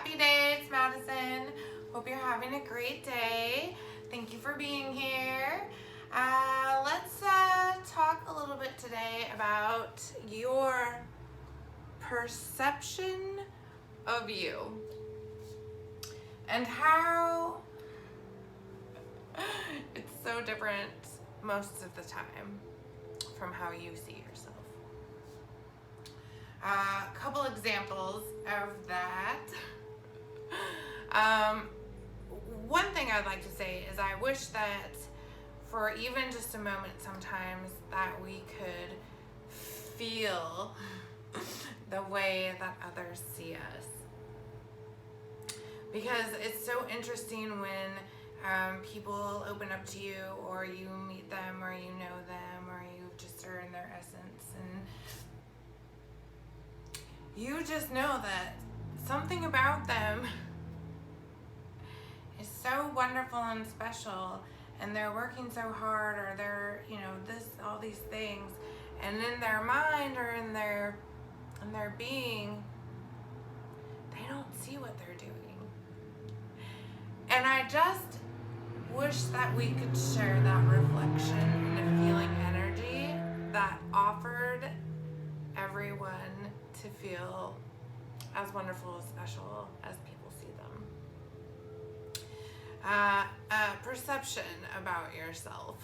Happy day, it's Madison. Hope you're having a great day. Thank you for being here. Let's talk a little bit today about your perception of you and how it's so different most of the time from how you see yourself. A couple examples of that. One thing I'd like to say is I wish that for even just a moment sometimes that we could feel the way that others see us. Because it's so interesting when people open up to you, or you meet them, or you know them, or you just are in their essence, and you just know that something about them is so wonderful and special, and they're working so hard, or they're, all these things, and in their mind or in their being, they don't see what they're doing. And I just wish that we could share that reflection and a feeling energy that offered everyone to feel as wonderful and special as people see them. Perception about yourself.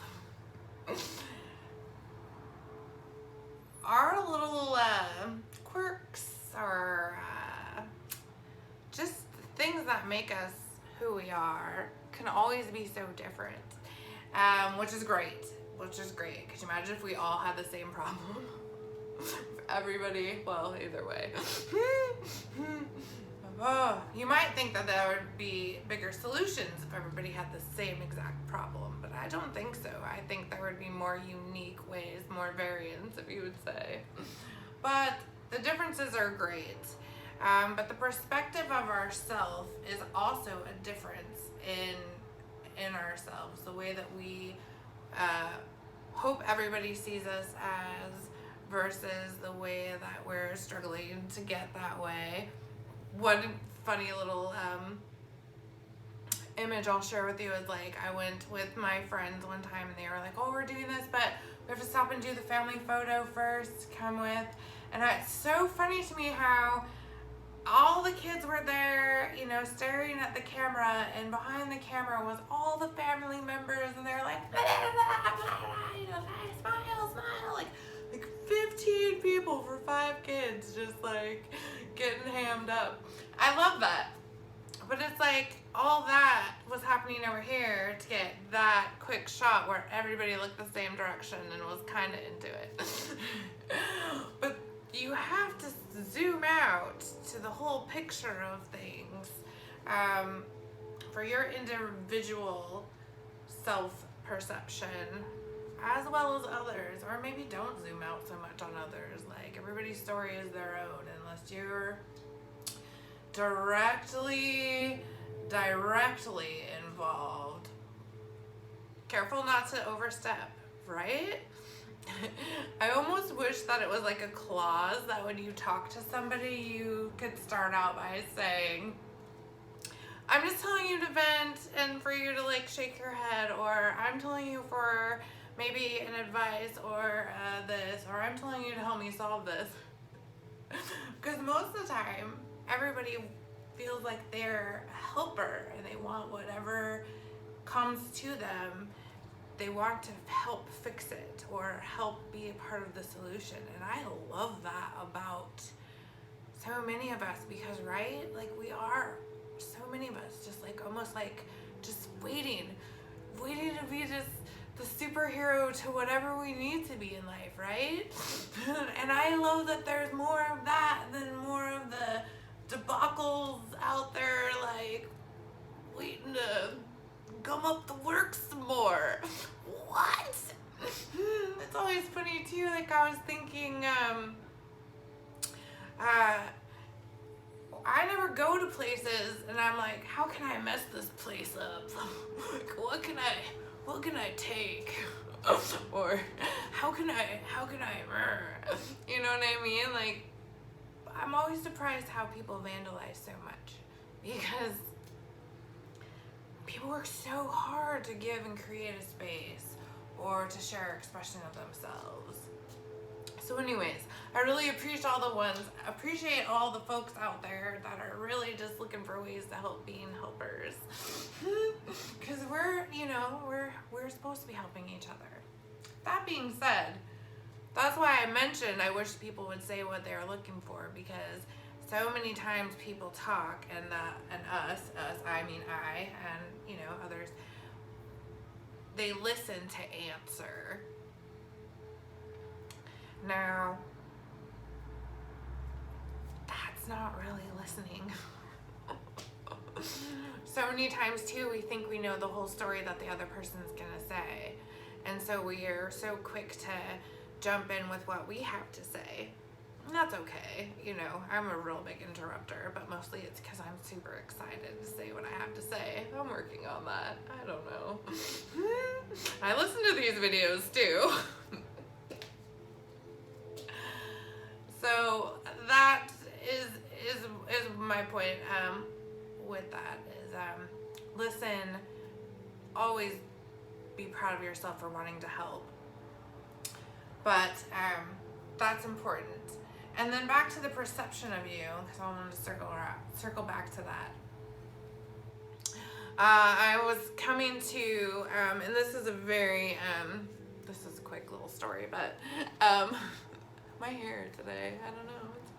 Our little quirks, or just things that make us who we are, can always be so different, which is great. Could you imagine if we all had the same problem? Everybody, well, either way. Oh, you might think that there would be bigger solutions if everybody had the same exact problem, but I don't think so. I think there would be more unique ways, more variants, if you would say. But the differences are great. But the perspective of ourselves is also a difference in ourselves. The way that we hope everybody sees us as versus the way that we're struggling to get that way. One funny little image I'll share with you is, like, I went with my friends one time and they were like, oh, we're doing this, but we have to stop and do the family photo first, come with. And it's so funny to me how all the kids were there, staring at the camera, and behind the camera was all the family members, and they're like, smile, like 15 people for 5 kids, just like getting hammed up. I love that. But it's like all that was happening over here to get that quick shot where everybody looked the same direction and was kind of into it. But you have to zoom out to the whole picture of things for your individual self-perception, as well as others. Or maybe don't zoom out so much on others. Like, everybody's story is their own, unless you're directly involved. Careful not to overstep, right? I almost wish that it was like a clause that when you talk to somebody, you could start out by saying, I'm just telling you to vent and for you to like shake your head, or I'm telling you for maybe an advice, or this, or I'm telling you to help me solve this. Because most of the time, everybody feels like they're a helper and they want whatever comes to them. They want to help fix it or help be a part of the solution. And I love that about so many of us, because, right? Like, we are, so many of us, just like almost like just waiting to be just the superhero to whatever we need to be in life, right? And I love that there's more of that than more of the debacles out there, like waiting to gum up the works some more. What? It's always funny too. Like, I was thinking, I never go to places and I'm like, how can I mess this place up? Like, what can I take? Or how can I, you know what I mean? Like, I'm always surprised how people vandalize so much. because people work so hard to give and create a space or to share expression of themselves. So anyways, I really appreciate all the folks out there that are really just looking for ways to help being helpers. Because we're supposed to be helping each other. That being said, that's why I mentioned I wish people would say what they're looking for, because so many times people talk and us, I mean I, and others, they listen to answer. Now, that's not really listening. So many times too, we think we know the whole story that the other person's gonna say. And so we are so quick to jump in with what we have to say. And that's okay. I'm a real big interrupter, but mostly it's because I'm super excited to say what I have to say. I'm working on that. I don't know. I listen to these videos too. So that is my point with that is listen, always be proud of yourself for wanting to help. But that's important. And then back to the perception of you, because I wanted to circle back to that. I was coming to, and this is a very, this is a quick little story, but my hair today, I don't know, it's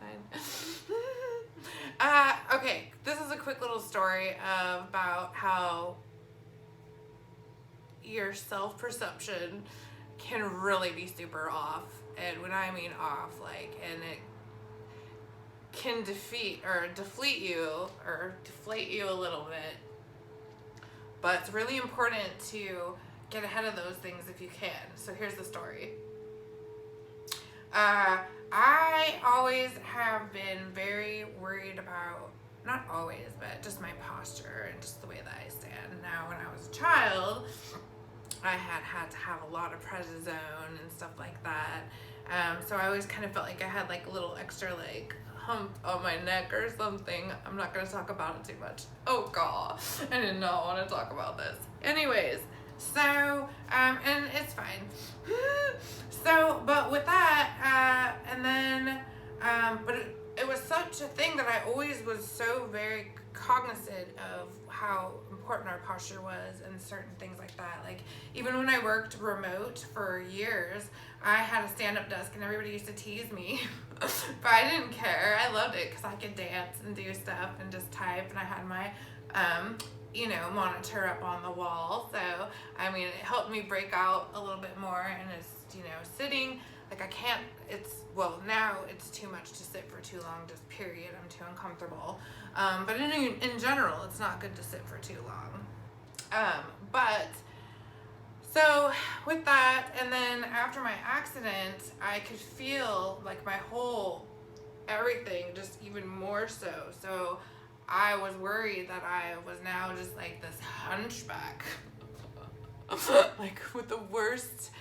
fine. Okay, this is a quick little story about how your self-perception can really be super off. And when I mean off, and it can deflate you a little bit. But it's really important to get ahead of those things if you can. So here's the story. I always have been very worried about, not always, but just my posture and just the way that I stand. Now, when I was a child, I had to have a lot of prednisone and stuff like that. So I always kind of felt like I had a little extra hump on my neck or something. I'm not going to talk about it too much. Oh God, I did not want to talk about this. Anyways, so, and it's fine. So, but with that, and then, but it was such a thing that I always was so very cognizant of how important our posture was and certain things like that. Even when I worked remote for years, I had a stand-up desk and everybody used to tease me, but I didn't care. I loved it because I could dance and do stuff and just type, and I had my, monitor up on the wall. So, it helped me break out a little bit more, and it's, sitting, I can't, now it's too much to sit for too long, just period. I'm too uncomfortable. But in general, it's not good to sit for too long. But so with that, and then after my accident, I could feel my whole everything just even more so. So I was worried that I was now just this hunchback, with the worst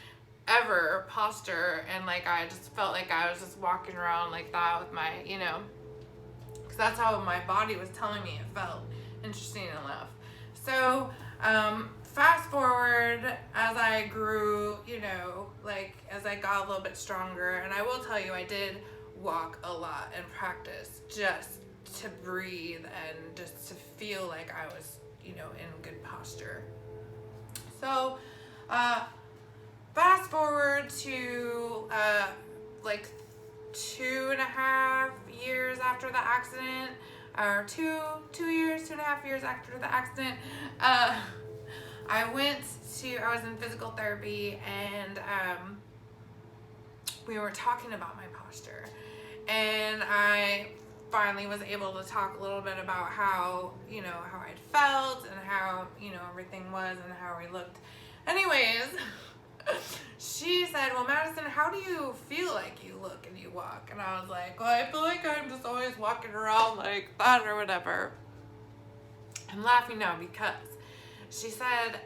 ever posture, and I just felt like I was just walking around like that with my, because that's how my body was telling me it felt, interesting enough. So fast forward, as I grew, as I got a little bit stronger, and I will tell you, I did walk a lot and practice just to breathe and just to feel like I was, in good posture. So fast forward to 2.5 years after the accident, or 2.5 years after the accident, I was in physical therapy, and we were talking about my posture, and I finally was able to talk a little bit about how, how I'd felt and how, everything was and how we looked. Anyways, she said, well, Madison, how do you feel like you look and you walk? And I was like, well, I feel like I'm just always walking around like that or whatever. I'm laughing now because she said,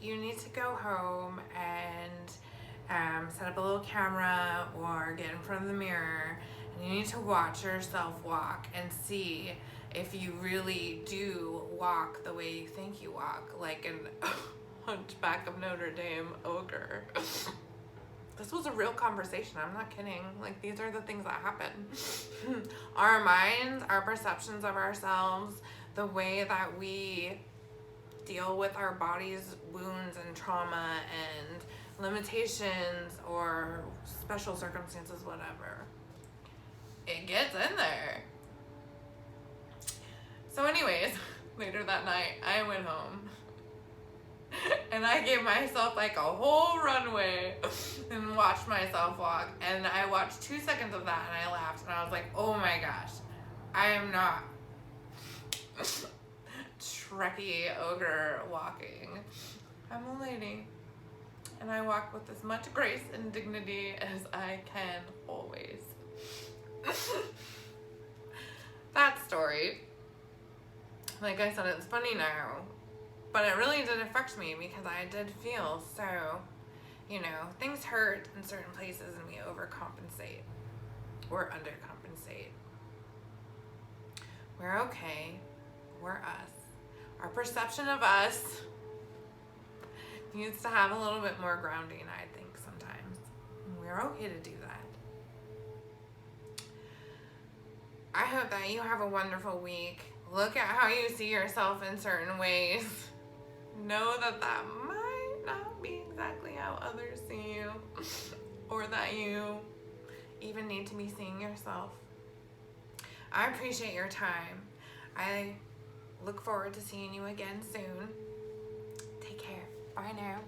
you need to go home and set up a little camera or get in front of the mirror You need to watch yourself walk and see if you really do walk the way you think you walk, like an Hunchback of Notre Dame ogre. This was a real conversation. I'm not kidding. Like, these are the things that happen. Our minds, our perceptions of ourselves, the way that we deal with our body's wounds and trauma and limitations or special circumstances, whatever. It gets in there. So anyways, later that night, I went home. And I gave myself like a whole runway and watched myself walk. And I watched 2 seconds of that and I laughed. And I was like, oh my gosh, I am not Trekkie ogre walking. I'm a lady. And I walk with as much grace and dignity as I can always. That story, like I said, it's funny now, but it really did affect me because I did feel so, you know, things hurt in certain places and we overcompensate or undercompensate. We're okay. We're us. Our perception of us needs to have a little bit more grounding, I think, sometimes. We're okay to do that. I hope that you have a wonderful week. Look at how you see yourself in certain ways. Know that that might not be exactly how others see you, or that you even need to be seeing yourself. I appreciate your time. I look forward to seeing you again soon. Take care. Bye now.